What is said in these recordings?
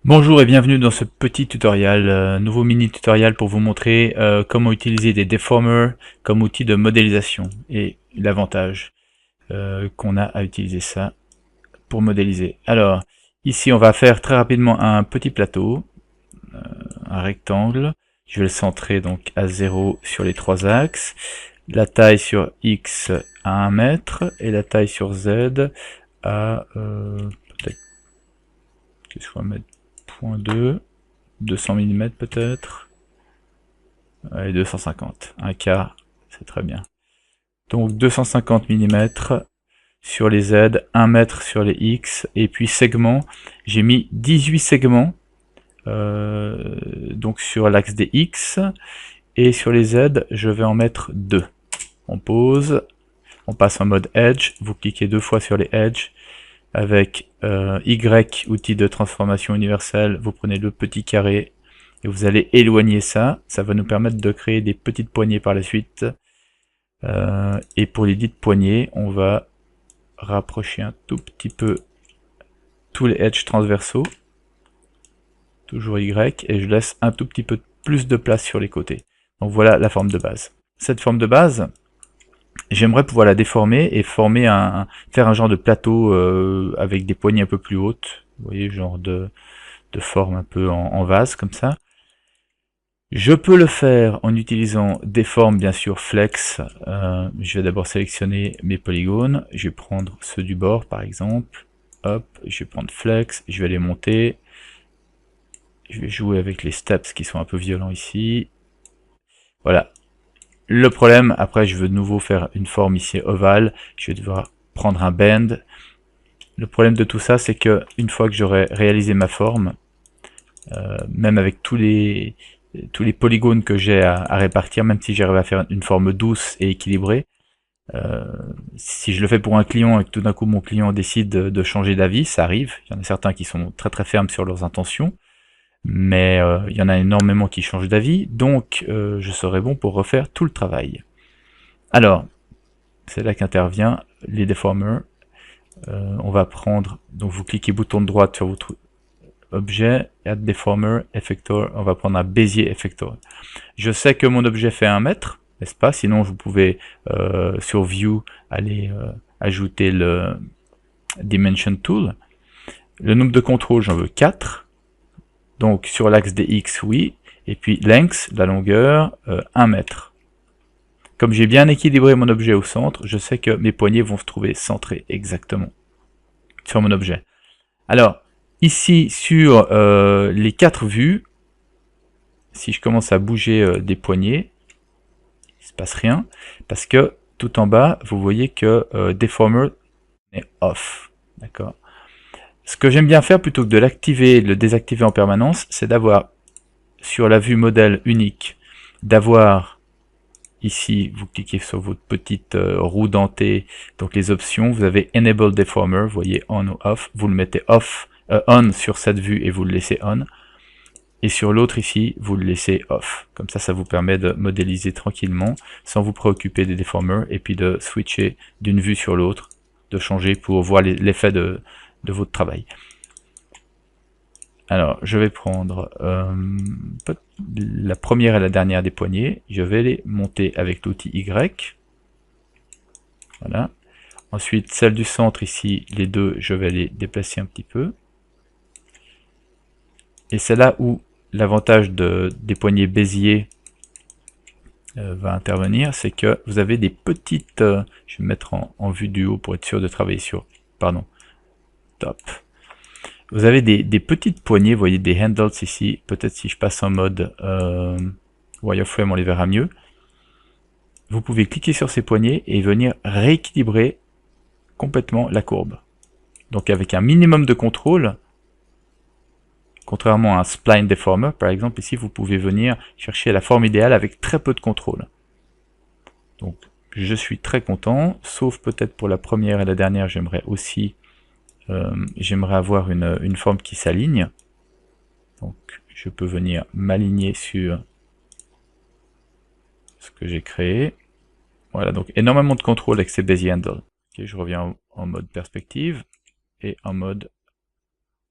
Bonjour et bienvenue dans ce petit tutoriel, nouveau mini tutoriel pour vous montrer comment utiliser des deformers comme outil de modélisation et l'avantage qu'on a à utiliser ça pour modéliser. Alors ici on va faire très rapidement un petit plateau, un rectangle. Je vais le centrer donc à 0 sur les trois axes, la taille sur X à 1 mètre et la taille sur Z à peut-être qu'est-ce qu'on va mettre 0.2, 200 mm peut-être, et 250, un quart, c'est très bien. Donc 250 mm sur les Z, 1 mètre sur les X, et puis segments, j'ai mis 18 segments, donc sur l'axe des X, et sur les Z, je vais en mettre 2. On pose, on passe en mode Edge, vous cliquez deux fois sur les Edge, avec Y, outil de transformation universelle, vous prenez le petit carré, et vous allez éloigner ça, ça va nous permettre de créer des petites poignées par la suite. Et pour les dites poignées, on va rapprocher un tout petit peu tous les edges transversaux, toujours Y, et je laisse un tout petit peu plus de place sur les côtés. Donc voilà la forme de base. Cette forme de base, j'aimerais pouvoir la déformer et faire un genre de plateau avec des poignées un peu plus hautes, vous voyez, genre de forme un peu en vase comme ça. Je peux le faire en utilisant des formes bien sûr flex. Je vais d'abord sélectionner mes polygones. Je vais prendre ceux du bord par exemple. Hop, je vais prendre flex, je vais les monter. Je vais jouer avec les steps qui sont un peu violents ici. Voilà. Le problème, après je veux de nouveau faire une forme ici ovale. Je vais devoir prendre un bend. Le problème de tout ça, c'est que une fois que j'aurai réalisé ma forme, même avec tous les polygones que j'ai à répartir, même si j'arrive à faire une forme douce et équilibrée, si je le fais pour un client et que tout d'un coup mon client décide de changer d'avis, ça arrive, il y en a certains qui sont très très fermes sur leurs intentions, mais il y en a énormément qui changent d'avis, donc je serai bon pour refaire tout le travail. Alors, c'est là qu'intervient les deformers. On va prendre, donc vous cliquez bouton de droite sur votre objet, Add Deformer, Effector, on va prendre un Bézier Effector. Je sais que mon objet fait 1 mètre, n'est-ce pas? Sinon vous pouvez sur View aller ajouter le Dimension Tool. Le nombre de contrôles, j'en veux 4. Donc sur l'axe des X, oui. Et puis length, la longueur, 1 mètre. Comme j'ai bien équilibré mon objet au centre, je sais que mes poignées vont se trouver centrées exactement sur mon objet. Alors, ici, sur les 4 vues, si je commence à bouger des poignées, il ne se passe rien, parce que tout en bas, vous voyez que Deformer est off. D'accord. Ce que j'aime bien faire, plutôt que de l'activer et de le désactiver en permanence, c'est d'avoir, sur la vue modèle unique, d'avoir ici, vous cliquez sur votre petite roue dentée, donc les options, vous avez Enable Deformer, vous voyez on ou off, vous le mettez on sur cette vue et vous le laissez on, et sur l'autre ici, vous le laissez off. Comme ça vous permet de modéliser tranquillement, sans vous préoccuper des deformers, et puis de switcher d'une vue sur l'autre, de changer pour voir l'effet de votre travail. Alors, je vais prendre la première et la dernière des poignées, je vais les monter avec l'outil Y. Voilà. Ensuite, celle du centre ici, les deux, je vais les déplacer un petit peu. Et c'est là où l'avantage des poignées Bézier va intervenir, c'est que vous avez des petites... je vais me mettre en vue du haut pour être sûr de travailler sur... Pardon. Top. Vous avez des petites poignées, vous voyez des handles ici. Peut-être si je passe en mode wireframe, on les verra mieux. Vous pouvez cliquer sur ces poignées et venir rééquilibrer complètement la courbe. Donc avec un minimum de contrôle, contrairement à un spline deformer par exemple, ici vous pouvez venir chercher la forme idéale avec très peu de contrôle. Donc je suis très content, sauf peut-être pour la première et la dernière, j'aimerais aussi j'aimerais avoir une forme qui s'aligne. Donc je peux venir m'aligner sur ce que j'ai créé. Voilà, donc énormément de contrôle avec ces Bezier Handles. Okay, je reviens en mode perspective et en mode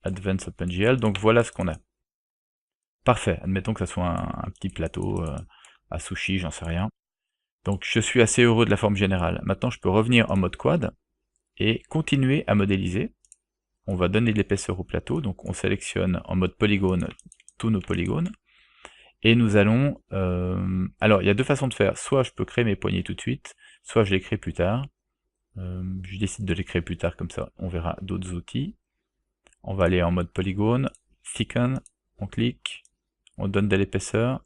Advanced OpenGL, donc voilà ce qu'on a. Parfait, admettons que ça soit un petit plateau à sushi, j'en sais rien. Donc je suis assez heureux de la forme générale. Maintenant je peux revenir en mode quad et continuer à modéliser. On va donner de l'épaisseur au plateau, donc on sélectionne en mode polygone tous nos polygones. Et nous allons... alors il y a deux façons de faire, soit je peux créer mes poignées tout de suite, soit je les crée plus tard. Je décide de les créer plus tard, comme ça on verra d'autres outils. On va aller en mode polygone, thicken, on clique, on donne de l'épaisseur,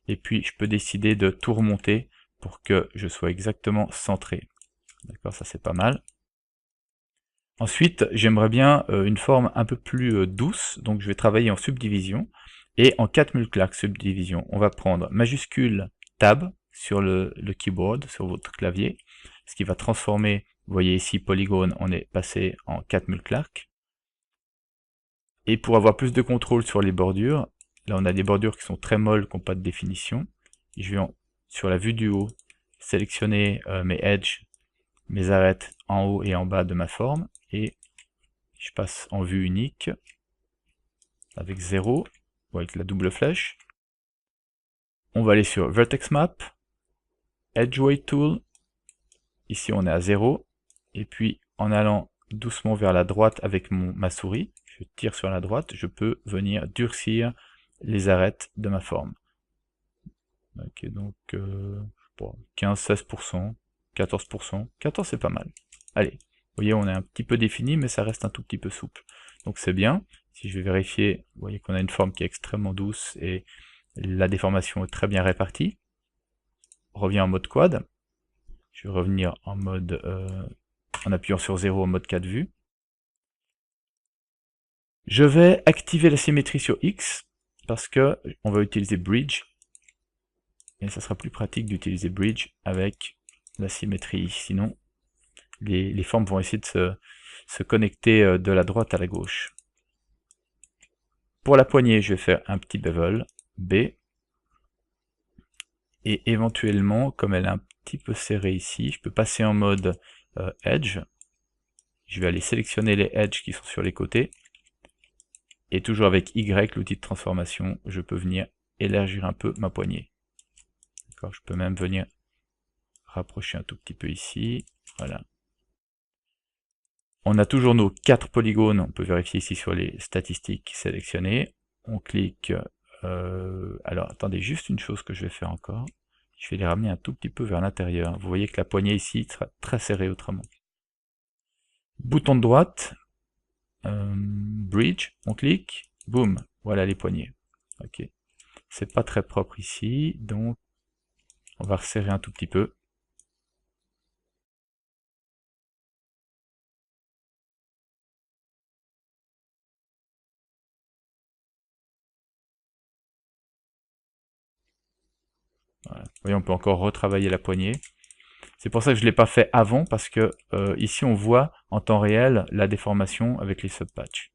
et puis je peux décider de tout remonter pour que je sois exactement centré. D'accord, ça c'est pas mal. Ensuite, j'aimerais bien une forme un peu plus douce, donc je vais travailler en subdivision, et en 4 multiclacs subdivision. On va prendre majuscule Tab sur le keyboard, sur votre clavier, ce qui va transformer, vous voyez ici polygone, on est passé en 4 multiclacs. Et pour avoir plus de contrôle sur les bordures, là on a des bordures qui sont très molles, qui n'ont pas de définition. Je vais sur la vue du haut sélectionner mes edges, mes arêtes en haut et en bas de ma forme, et je passe en vue unique avec 0, ou avec la double flèche. On va aller sur Vertex Map, Edge Weight Tool, ici on est à 0, et puis en allant doucement vers la droite avec ma souris, je tire sur la droite, je peux venir durcir les arêtes de ma forme. Ok, donc 15-16%, 14%, 14 c'est pas mal. Allez, vous voyez on est un petit peu défini, mais ça reste un tout petit peu souple. Donc c'est bien. Si je vais vérifier, vous voyez qu'on a une forme qui est extrêmement douce et la déformation est très bien répartie. On revient en mode quad. Je vais revenir en mode, en appuyant sur 0 en mode 4 vues. Je vais activer la symétrie sur X, parce que on va utiliser Bridge, et ça sera plus pratique d'utiliser Bridge avec la symétrie, sinon les formes vont essayer de se connecter de la droite à la gauche. Pour la poignée, je vais faire un petit bevel, B, et éventuellement, comme elle est un petit peu serrée ici, je peux passer en mode Edge. Je vais aller sélectionner les edges qui sont sur les côtés, et toujours avec Y, l'outil de transformation, je peux venir élargir un peu ma poignée. Je peux même venir rapprocher un tout petit peu ici, voilà. On a toujours nos 4 polygones, on peut vérifier ici sur les statistiques sélectionnées. On clique, alors attendez, juste une chose que je vais faire encore. Je vais les ramener un tout petit peu vers l'intérieur. Vous voyez que la poignée ici sera très serrée autrement. Bouton de droite, Bridge, on clique, boum, voilà les poignées. Ok. C'est pas très propre ici, donc on va resserrer un tout petit peu. Voilà. Vous voyez, on peut encore retravailler la poignée. C'est pour ça que je ne l'ai pas fait avant, parce que ici on voit en temps réel la déformation avec les subpatchs,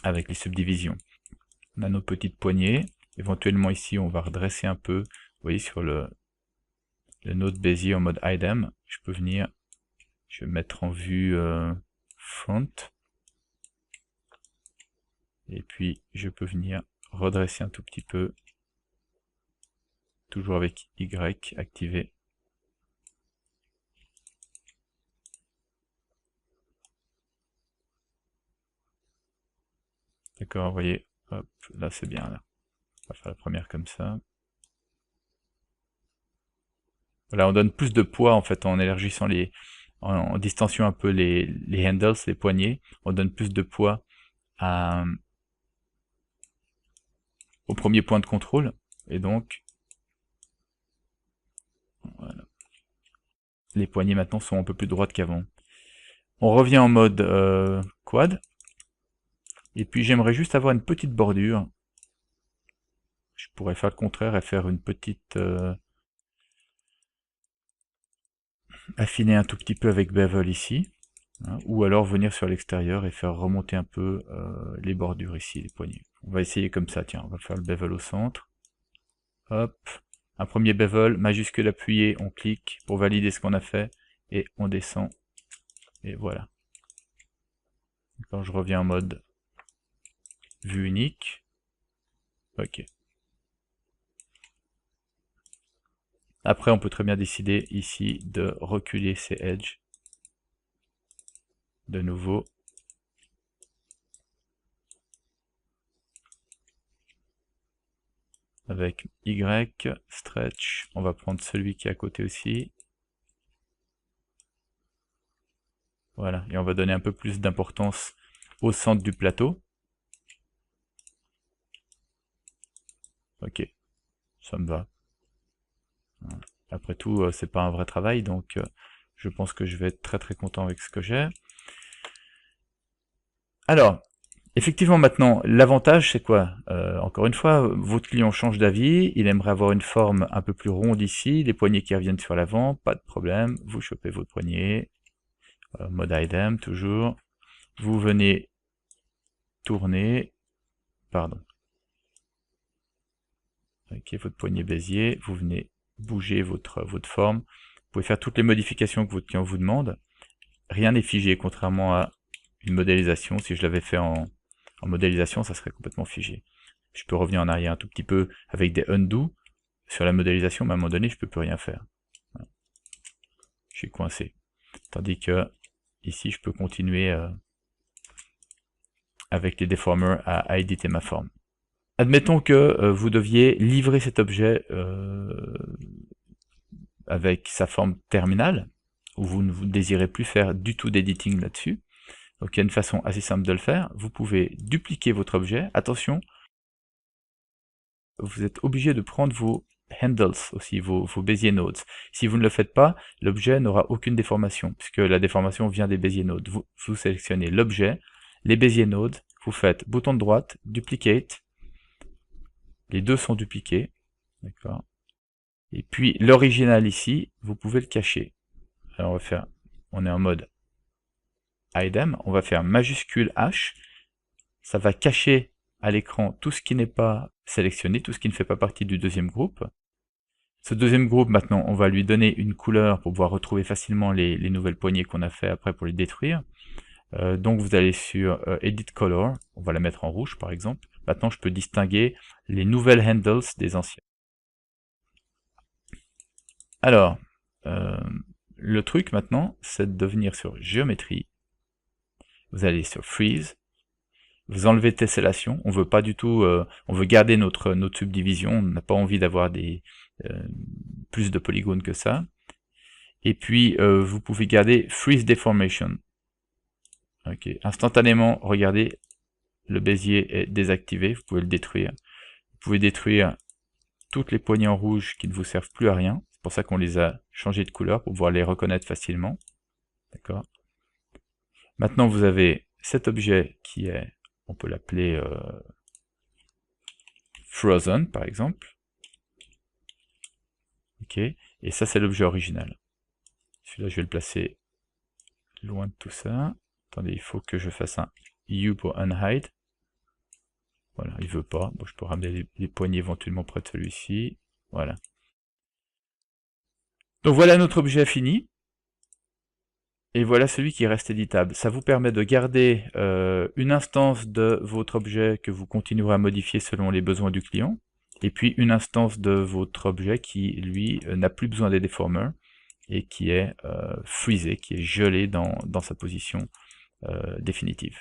avec les subdivisions. On a nos petites poignées. Éventuellement ici on va redresser un peu. Vous voyez sur le node Bézier en mode idem, je peux venir, je vais mettre en vue front. Et puis je peux venir redresser un tout petit peu, toujours avec Y activé. D'accord, vous voyez, hop, là c'est bien là. On va faire la première comme ça. Voilà, on donne plus de poids en fait en élargissant en distensionnant un peu les handles, les poignées. On donne plus de poids au premier point de contrôle. Et donc, voilà. Les poignées maintenant sont un peu plus droites qu'avant. On revient en mode quad. Et puis j'aimerais juste avoir une petite bordure. Je pourrais faire le contraire et faire une petite... affiner un tout petit peu avec bevel ici. Hein, ou alors venir sur l'extérieur et faire remonter un peu les bordures ici, les poignées. On va essayer comme ça, tiens, on va faire le bevel au centre. Hop, un premier bevel, majuscule appuyé, on clique pour valider ce qu'on a fait, et on descend, et voilà. Quand je reviens en mode vue unique, ok. Après, on peut très bien décider ici de reculer ces edges de nouveau. Avec Y, stretch, on va prendre celui qui est à côté aussi. Voilà, et on va donner un peu plus d'importance au centre du plateau. Ok, ça me va. Après tout, c'est pas un vrai travail, donc je pense que je vais être très content avec ce que j'ai. Alors, effectivement maintenant, l'avantage c'est quoi? Encore une fois, votre client change d'avis, il aimerait avoir une forme un peu plus ronde ici, les poignets qui reviennent sur l'avant, pas de problème, vous chopez votre poignet, mode item toujours, vous venez tourner, pardon, ok, votre poignet Bézier, vous venez bouger votre forme, vous pouvez faire toutes les modifications que votre client vous demande, rien n'est figé, contrairement à une modélisation. Si je l'avais fait en modélisation, ça serait complètement figé. Je peux revenir en arrière un tout petit peu avec des undo sur la modélisation, mais à un moment donné, je peux plus rien faire. Je suis coincé. Tandis que ici, je peux continuer avec les deformers à éditer ma forme. Admettons que vous deviez livrer cet objet avec sa forme terminale, où vous ne désirez plus faire du tout d'editing là-dessus. Donc il y a une façon assez simple de le faire. Vous pouvez dupliquer votre objet. Attention, vous êtes obligé de prendre vos handles aussi, vos Bézier nodes. Si vous ne le faites pas, l'objet n'aura aucune déformation, puisque la déformation vient des Bézier nodes. Vous sélectionnez l'objet, les Bézier nodes, vous faites bouton de droite, duplicate, les deux sont dupliqués, d'accord. Et puis l'original ici, vous pouvez le cacher. Alors on va faire, on est en mode item, on va faire majuscule H, ça va cacher à l'écran tout ce qui n'est pas sélectionné, tout ce qui ne fait pas partie du deuxième groupe. Ce deuxième groupe, maintenant, on va lui donner une couleur pour pouvoir retrouver facilement les nouvelles poignées qu'on a fait après pour les détruire. Donc vous allez sur Edit Color, on va la mettre en rouge par exemple. Maintenant je peux distinguer les nouvelles handles des anciens. Alors, le truc maintenant, c'est de venir sur Géométrie, vous allez sur Freeze, vous enlevez Tessellation, on veut pas du tout, on veut garder notre subdivision, on n'a pas envie d'avoir plus de polygones que ça. Et puis vous pouvez garder Freeze Deformation. Ok, instantanément, regardez, le Bézier est désactivé, vous pouvez le détruire. Vous pouvez détruire toutes les poignées en rouge qui ne vous servent plus à rien. C'est pour ça qu'on les a changées de couleur, pour pouvoir les reconnaître facilement. D'accord. Maintenant, vous avez cet objet qui est, on peut l'appeler Frozen, par exemple. Ok, et ça, c'est l'objet original. Celui-là, je vais le placer loin de tout ça. Attendez, il faut que je fasse un U pour unhide. Voilà, il veut pas. Bon, je peux ramener les poignées éventuellement près de celui-ci. Voilà. Donc voilà notre objet fini. Et voilà celui qui reste éditable. Ça vous permet de garder une instance de votre objet que vous continuerez à modifier selon les besoins du client. Et puis une instance de votre objet qui, lui, n'a plus besoin des deformers et qui est freezé, qui est gelé dans sa position définitive.